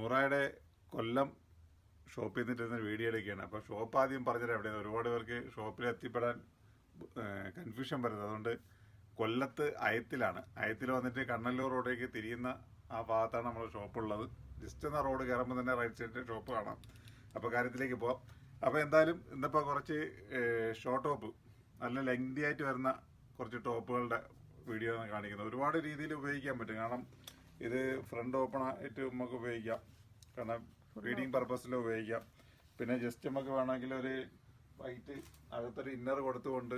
നൂറായുടെ കൊല്ലം ഷോപ്പിൽ നിന്നിട്ടിരുന്ന വീഡിയോ എടുക്കുകയാണ്. അപ്പോൾ ഷോപ്പ് ആദ്യം പറഞ്ഞത് എവിടെയാണ്, ഒരുപാട് പേർക്ക് ഷോപ്പിൽ എത്തിപ്പെടാൻ കൺഫ്യൂഷൻ വരുന്നത്. അതുകൊണ്ട് കൊല്ലത്ത് അയത്തിലാണ്. അയത്തിൽ വന്നിട്ട് കണ്ണല്ലൂർ റോഡിലേക്ക് തിരിയുന്ന ആ ഭാഗത്താണ് നമ്മുടെ ഷോപ്പുള്ളത്. ജസ്റ്റ് ഒന്ന് റോഡ് കയറുമ്പോൾ തന്നെ റൈറ്റ് സൈഡിൽ ഷോപ്പ് കാണാം. അപ്പോൾ കാര്യത്തിലേക്ക് പോവാം. അപ്പോൾ എന്തായാലും ഇന്നിപ്പോൾ കുറച്ച് ഷോർട്ട് ടോപ്പ്, നല്ല ലെങ്തി ആയിട്ട് വരുന്ന കുറച്ച് ടോപ്പുകളുടെ വീഡിയോ ആണ് കാണിക്കുന്നത്. ഒരുപാട് രീതിയിൽ ഉപയോഗിക്കാൻ പറ്റും. കാരണം ഇത് ഫ്രണ്ട് ഓപ്പൺ ആയിട്ട് നമുക്ക് ഉപയോഗിക്കാം, കാരണം റീഡിങ് പർപ്പസിൽ ഉപയോഗിക്കാം. പിന്നെ ജസ്റ്റ് നമുക്ക് വേണമെങ്കിൽ ഒരു വൈറ്റ് അകത്തൊരു ഇന്നർ കൊടുത്തുകൊണ്ട്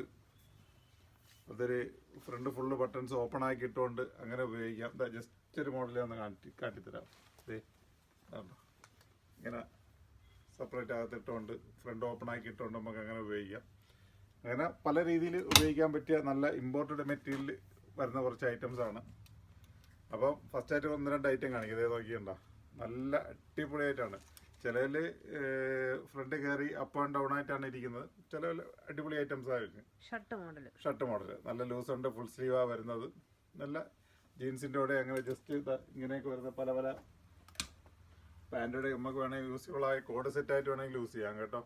അതൊരു ഫ്രണ്ട് ഫുള്ള് ബട്ടൺസ് ഓപ്പൺ ആക്കി ഇട്ടുകൊണ്ട് അങ്ങനെ ഉപയോഗിക്കാം. ജസ്റ്റ് ഒരു മോഡൽ ഒന്ന് കാട്ടിത്തരാം. ഇങ്ങനെ സെപ്പറേറ്റ് അകത്തിട്ടുകൊണ്ട് ഫ്രണ്ട് ഓപ്പൺ ആക്കി ഇട്ടുകൊണ്ട് നമുക്ക് അങ്ങനെ ഉപയോഗിക്കാം. അങ്ങനെ പല രീതിയിൽ ഉപയോഗിക്കാൻ പറ്റിയ നല്ല ഇമ്പോർട്ടഡ് മെറ്റീരിയൽ വരുന്ന കുറച്ച് ഐറ്റംസ് ആണ്. അപ്പം ഫസ്റ്റായിട്ട് 1-2 ഐറ്റം കാണിക്കും. ഇതേ നോക്കിയുണ്ടോ, നല്ല അടിപൊളിയായിട്ടാണ്. ചിലതിൽ ഫ്രണ്ട് കയറി അപ്പ് ആൻഡ് ഡൗൺ ആയിട്ടാണ് ഇരിക്കുന്നത്. ചില അടിപൊളി ഐറ്റംസ് ആയിരിക്കും. ഷർട്ട് മോഡൽ നല്ല ലൂസ് ഉണ്ട്, ഫുൾ സ്ലീവാ വരുന്നത്. നല്ല ജീൻസിൻ്റെ കൂടെ അങ്ങനെ ജസ്റ്റ് ഇങ്ങനെയൊക്കെ വരുന്ന പല പല പാൻറ്റോടെ നമുക്ക് വേണമെങ്കിൽ യൂസ്ഫുൾ ആയ കോഡ് സെറ്റായിട്ട് വേണമെങ്കിൽ യൂസ് ചെയ്യാം കേട്ടോ.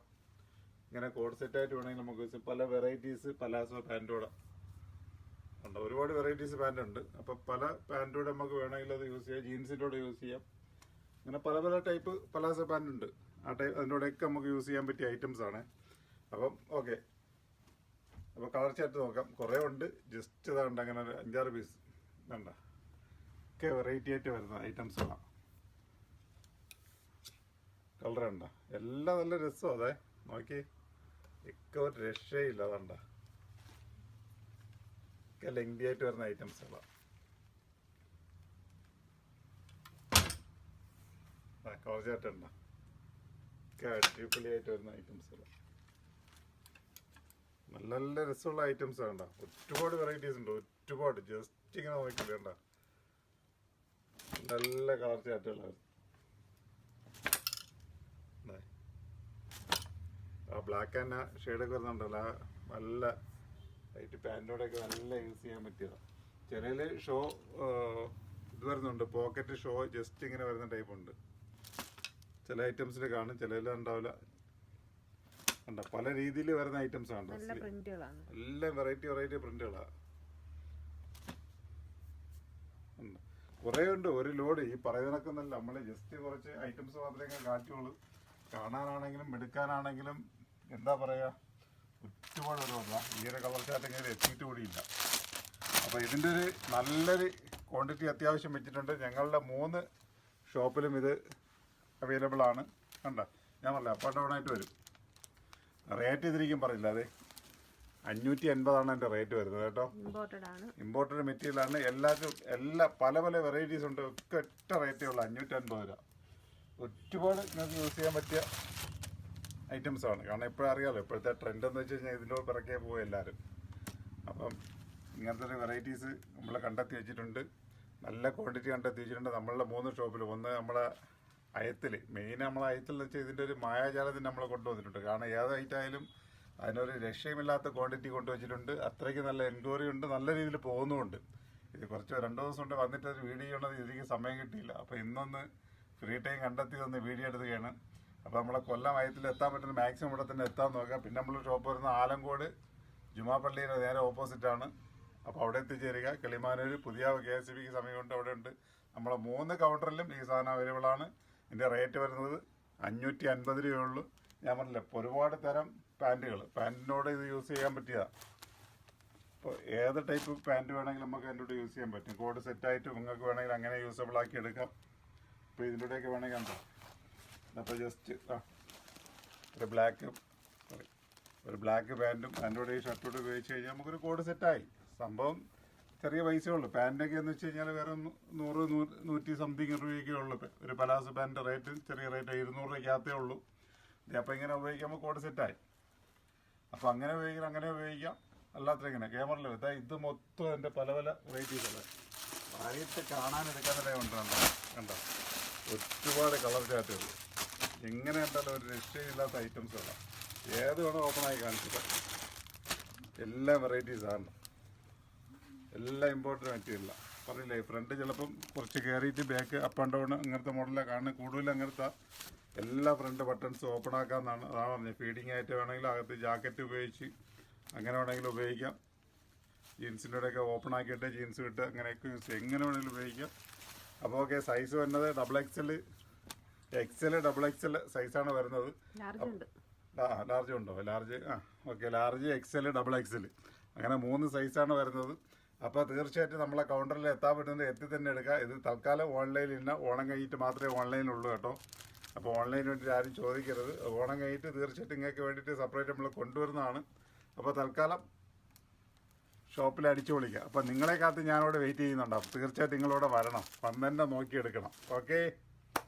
ഇങ്ങനെ കോഡ് സെറ്റായിട്ട് വേണമെങ്കിൽ നമുക്ക് യൂസ് ചെയ്യാം. പല വെറൈറ്റീസ് പലാസോ പാൻറ്റോടെ ഉണ്ട്, ഒരുപാട് വെറൈറ്റീസ് പാൻറ് ഉണ്ട്. അപ്പം പല പാൻറ്റോടെ നമുക്ക് വേണമെങ്കിൽ അത് യൂസ് ചെയ്യാം. ജീൻസിൻ്റെ കൂടെ യൂസ് ചെയ്യാം. അങ്ങനെ പല പല ടൈപ്പ് പലാസോ പാൻറ് ഉണ്ട്. ആ ടൈപ്പ് അതിൻ്റെ കൂടെയൊക്കെ നമുക്ക് യൂസ് ചെയ്യാൻ പറ്റിയ ഐറ്റംസ് ആണ്. അപ്പം ഓക്കെ, അപ്പോൾ കളർ ചാർട്ട് നോക്കാം. കുറേ ഉണ്ട്. ജസ്റ്റ് ഇതാണ്ട് അങ്ങനെ ഒരു 5-6 പീസ് വേണ്ട, ഒക്കെ വെറൈറ്റി ആയിട്ട് വരുന്ന ഐറ്റംസാണ്. കളർ ഉണ്ട, എല്ലാം നല്ല രസം. അതെ നോക്കി, ഒക്കെ ഒരു രക്ഷയില്ല. അതണ്ട, ഒക്കെ ലെങ്തി ആയിട്ട് വരുന്ന ഐറ്റംസുകളാണ്. കളർ ചാർട്ട് ഉണ്ട, ഒക്കെ അടിപൊളിയായിട്ട് വരുന്ന ഐറ്റംസുകളാണ്. നല്ല നല്ല രസമുള്ള ഐറ്റംസ് വേണ്ട, ഒരുപാട് വെറൈറ്റീസ് ഉണ്ട്, ഒരുപാട്. ജസ്റ്റ് ഇങ്ങനെ നോക്കില്ല, നല്ല കളർ ചാർട്ടുകളാണ്. ആ ബ്ലാക്ക് ആൻഡ് ഷെയ്ഡൊക്കെ വരുന്നുണ്ടല്ലോ, നല്ല ലൈറ്റ് പാൻറ്റോടെയൊക്കെ നല്ല യൂസ് ചെയ്യാൻ പറ്റിയതാണ്. ചിലതിൽ ഷോ ഇത് വരുന്നുണ്ട്, പോക്കറ്റ് ഷോ ജസ്റ്റ് ഇങ്ങനെ വരുന്ന ടൈപ്പ് ഉണ്ട്. ചില ഐറ്റംസിൽ കാണും, ചിലതിൽ ഉണ്ടാവില്ല. കണ്ട പല രീതിയിൽ വരുന്ന ഐറ്റംസ് ആണ്. എല്ലാം വെറൈറ്റി വെറൈറ്റി പ്രിന്റുകളാണ്. കുറേ ഉണ്ട്, ഒരു ലോഡ്. ഈ പറയുന്നതൊക്കെ നമ്മൾ ജസ്റ്റ് കുറച്ച് ഐറ്റംസ് മാത്രമേ കാറ്റുള്ളൂ. കാണാനാണെങ്കിലും എടുക്കാനാണെങ്കിലും എന്താ പറയുക, ഒരുപാട് ഒരുപാട്. ഈ ഒരു കളർ ചാർട്ട് ഇങ്ങനെ എത്തിയിട്ട് കൂടിയില്ല. അപ്പോൾ ഇതിൻ്റെ ഒരു നല്ലൊരു ക്വാണ്ടിറ്റി അത്യാവശ്യം വെച്ചിട്ടുണ്ട്. ഞങ്ങളുടെ 3 ഷോപ്പിലും ഇത് അവൈലബിൾ ആണ്. കണ്ട, ഞാൻ പറഞ്ഞില്ല അപ്പ് ആൻഡ് ഡൗൺ ആയിട്ട് വരും. റേറ്റ് ഇതിരിക്കും പറയില്ല, അതെ 580 എൻ്റെ റേറ്റ് വരുന്നത് കേട്ടോ. ഇമ്പോർട്ടഡ് മെറ്റീരിയൽ ആണ്. എല്ലാ പല പല വെറൈറ്റീസ് ഉണ്ട്. ഒക്കെ ഒറ്റ റേറ്റേ ഉള്ളൂ, 550 രൂപ. ഒരുപാട് നിങ്ങൾക്ക് യൂസ് ചെയ്യാൻ പറ്റിയ ഐറ്റംസ് ആണ്. കാരണം ഇപ്പോഴും അറിയാമല്ലോ, ഇപ്പോഴത്തെ ട്രെൻഡ് എന്ന് വെച്ച് കഴിഞ്ഞാൽ ഇതിൻ്റെ പിറകെ പോകും എല്ലാവരും. അപ്പം ഇങ്ങനത്തെ ഒരു വെറൈറ്റീസ് നമ്മൾ കണ്ടെത്തി വെച്ചിട്ടുണ്ട്. നല്ല ക്വാണ്ടിറ്റി കണ്ടെത്തി വെച്ചിട്ടുണ്ട് നമ്മളുടെ 3 ഷോപ്പിൽ. ഒന്ന് നമ്മളെ അയത്തിൽ, മെയിൻ നമ്മളെ അയത്തിൽ എന്ന് വെച്ചാൽ ഇതിൻ്റെ ഒരു മായാജാലത്തിന് നമ്മൾ കൊണ്ടുവന്നിട്ടുണ്ട്. കാരണം ഏത് ഐറ്റമായാലും അതിനൊരു രക്ഷയുമില്ലാത്ത ക്വാണ്ടിറ്റി കൊണ്ടുവച്ചിട്ടുണ്ട്. അത്രയ്ക്ക് നല്ല എൻക്വയറി ഉണ്ട്, നല്ല രീതിയിൽ പോകുന്നുമുണ്ട്. ഇത് കുറച്ച് 2 ദിവസം കൊണ്ട് വന്നിട്ട് ഒരു വീഡിയോ ചെയ്യണത് ഇതിലേക്ക് സമയം കിട്ടിയില്ല. അപ്പോൾ ഇന്നൊന്ന് ഫ്രീ ടൈം കണ്ടെത്തി ഒന്ന് വീഡിയോ എടുക്കുകയാണ്. അപ്പോൾ നമ്മളെ കൊല്ലം അയത്തിൽ എത്താൻ പറ്റുന്ന മാക്സിമം ഇവിടെ തന്നെ എത്താൻ നോക്കാം. പിന്നെ നമ്മൾ ഷോപ്പ് വരുന്ന ആലങ്കോട് ജുമാപ്പള്ളിയുടെ നേരെ ഓപ്പോസിറ്റാണ്. അപ്പോൾ അവിടെ എത്തിച്ചേരുക. കിളിമാനൂർ പുതിയ KSBക്ക് സമയമുണ്ട്, അവിടെ ഉണ്ട്. നമ്മളെ 3 കൗണ്ടറിലും ഈ സാധനം അവൈലബിൾ ആണ്. ഇതിൻ്റെ റേറ്റ് വരുന്നത് 550 രൂപയുള്ളൂ. ഞാൻ പറഞ്ഞില്ല, ഇപ്പോൾ ഒരുപാട് തരം പാൻറ്റിനോട് ഇത് യൂസ് ചെയ്യാൻ പറ്റിയതാണ്. അപ്പോൾ ഏത് ടൈപ്പ് പാൻറ്റ് വേണമെങ്കിലും നമുക്ക് അതിൻ്റെ കൂടെ യൂസ് ചെയ്യാൻ പറ്റും. കോഡ് സെറ്റായിട്ട് നിങ്ങൾക്ക് വേണമെങ്കിൽ അങ്ങനെ യൂസബിൾ ആക്കി എടുക്കാം. ഇപ്പോൾ ഇതിലൂടെയൊക്കെ വേണമെങ്കിൽ കണ്ടോ, അപ്പോൾ ജസ്റ്റ് ഒരു ബ്ലാക്ക് പാൻറ്റും അതിൻ്റെ കൂടെ ഈ ഷർട്ടോട് ഉപയോഗിച്ച് കഴിഞ്ഞാൽ നമുക്കൊരു കോഡ് സെറ്റായി. സംഭവം ചെറിയ പൈസയേ ഉള്ളൂ. പാൻറ്റൊക്കെ എന്ന് വെച്ച് കഴിഞ്ഞാൽ വേറെ 100-100 സംതിങ് രൂപയൊക്കെ ഉള്ളൂ. ഒരു പലാസോ പാൻറ്റിൻ്റെ റേറ്റ് ചെറിയ റേറ്റ് 200 രൂപയ്ക്കകത്തേ ഉള്ളൂ. അപ്പോൾ ഇങ്ങനെ ഉപയോഗിക്കുമ്പോൾ കോഡ് സെറ്റായി. അപ്പോൾ അങ്ങനെ ഉപയോഗിക്കാം, അങ്ങനെ ഉപയോഗിക്കാം. അല്ലാത്ത ഇങ്ങനെ ക്യാമറയിൽ ഇത് മൊത്തം എൻ്റെ പല പല വെറൈറ്റീസുകൾ ആയിട്ട് കാണാനെടുക്കാനല്ലേ കൊണ്ടുവരണ്ട. കണ്ടോ, ഒരുപാട് കളർ ചാർട്ടുകൾ. എങ്ങനെ എന്തായാലും ഒരു രക്ഷയില്ലാത്ത ഐറ്റംസുകളാണ്. ഏത് വേണോ ഓപ്പണായി കാണിച്ചിട്ട് എല്ലാ വെറൈറ്റീസാണ്. എല്ലാം ഇമ്പോർട്ടൻ്റ് മെറ്റീരിയലാണ്. പറയില്ലേ ഫ്രണ്ട് ചിലപ്പം കുറച്ച് കയറിയിട്ട് ബാക്ക് അപ്പ് ആൻഡ് ഡൗൺ അങ്ങനത്തെ മോഡലാണ് കാണുന്നത്. കൂടുതൽ അങ്ങനത്തെ എല്ലാ ഫ്രണ്ട് ബട്ടൺസും ഓപ്പൺ ആക്കാമെന്നാണ്. അതാണ് പറഞ്ഞത്. ഫീഡിങ് ആയിട്ട് വേണമെങ്കിൽ അകത്ത് ജാക്കറ്റ് ഉപയോഗിച്ച് അങ്ങനെ വേണമെങ്കിലും ഉപയോഗിക്കാം. ജീൻസിൻ്റെ ഇടയൊക്കെ ഓപ്പൺ ആക്കിയിട്ട് ജീൻസ് ഇട്ട് അങ്ങനെയൊക്കെ യൂസ് ചെയ്യാം. എങ്ങനെ വേണമെങ്കിലും ഉപയോഗിക്കാം. അപ്പോൾ ഓക്കെ, സൈസ് വരുന്നത് XXL, XL, XXL സൈസാണ് വരുന്നത്. ലാർജ് ഉണ്ടോ? Large okay, large XL, XXL അങ്ങനെ 3 സൈസാണ് വരുന്നത്. അപ്പോൾ തീർച്ചയായിട്ടും നമ്മളെ കൗണ്ടറിൽ എത്താൻ പറ്റുന്നത് എത്തി തന്നെ എടുക്കുക. ഇത് തൽക്കാലം ഓൺലൈനിലില്ല, ഓണം കഴിഞ്ഞിട്ട് മാത്രമേ ഓൺലൈനിലുള്ളൂ കേട്ടോ. അപ്പോൾ ഓൺലൈനിന് വേണ്ടിയിട്ട് ആരും ചോദിക്കരുത്. ഓണം കഴിഞ്ഞിട്ട് തീർച്ചയായിട്ടും നിങ്ങൾക്ക് വേണ്ടിയിട്ട് സെപ്പറേറ്റ് നമ്മൾ കൊണ്ടുവരുന്നതാണ്. അപ്പോൾ തൽക്കാലം ഷോപ്പിൽ അടിച്ചു പൊളിക്കുക. അപ്പോൾ നിങ്ങളെ കാത്ത് ഞാനിവിടെ വെയിറ്റ് ചെയ്യുന്നുണ്ടാവും. തീർച്ചയായിട്ടും നിങ്ങളിവിടെ വരണം, വന്ന് തന്നെ നോക്കിയെടുക്കണം. ഓക്കെ.